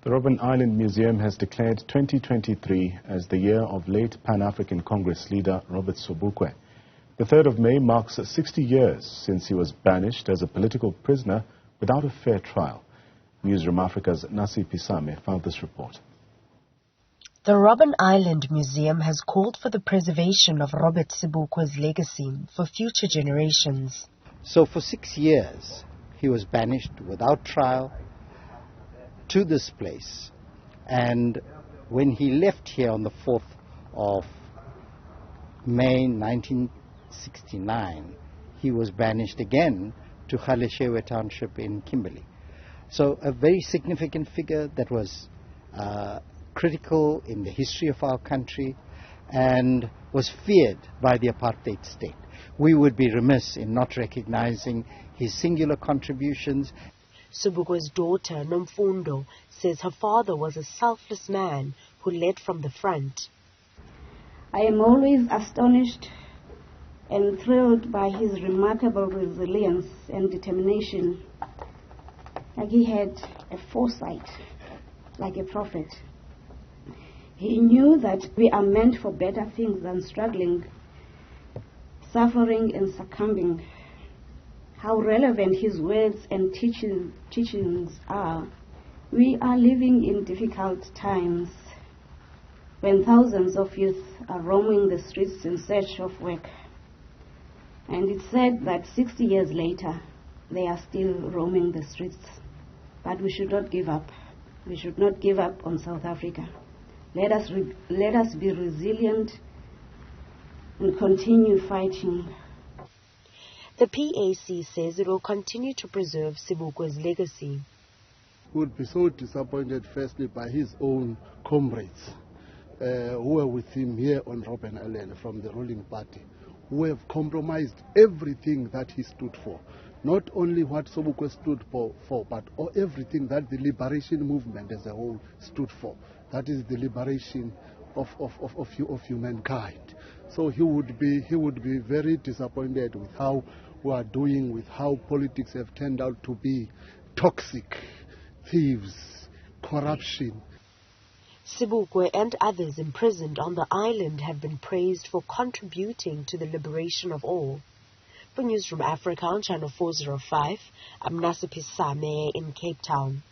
The Robben Island Museum has declared 2023 as the year of late Pan-African Congress leader Robert Sobukwe. The 3rd of May marks 60 years since he was banished as a political prisoner without a fair trial. Newzroom Afrika's Nasiphi found this report. The Robben Island Museum has called for the preservation of Robert Sobukwe's legacy for future generations. So for 6 years, he was banished without trial to this place. And when he left here on the 4th of May 1969, he was banished again to Galeshewe Township in Kimberley. So a very significant figure that was critical in the history of our country and was feared by the apartheid state. We would be remiss in not recognizing his singular contributions. Sobukwe's daughter, Nomfundo, says her father was a selfless man who led from the front. I am always astonished and thrilled by his remarkable resilience and determination. Like he had a foresight, like a prophet. He knew that we are meant for better things than struggling, suffering and succumbing. How relevant his words and teachings are. We are living in difficult times when thousands of youth are roaming the streets in search of work. And it's said that 60 years later, they are still roaming the streets. But we should not give up. We should not give up on South Africa. Let us be resilient and continue fighting. The PAC says it will continue to preserve Sobukwe's legacy. He would be so disappointed firstly by his own comrades who were with him here on Robben Island from the ruling party, who have compromised everything that he stood for. Not only what Sobukwe stood for, but everything that the liberation movement as a whole stood for. That is the liberation of humankind. So he would be very disappointed with how we are doing, with how politics have turned out to be toxic, thieves, corruption. Sobukwe and others imprisoned on the island have been praised for contributing to the liberation of all. For Newzroom Afrika on Channel 405, I'm Nasiphi in Cape Town.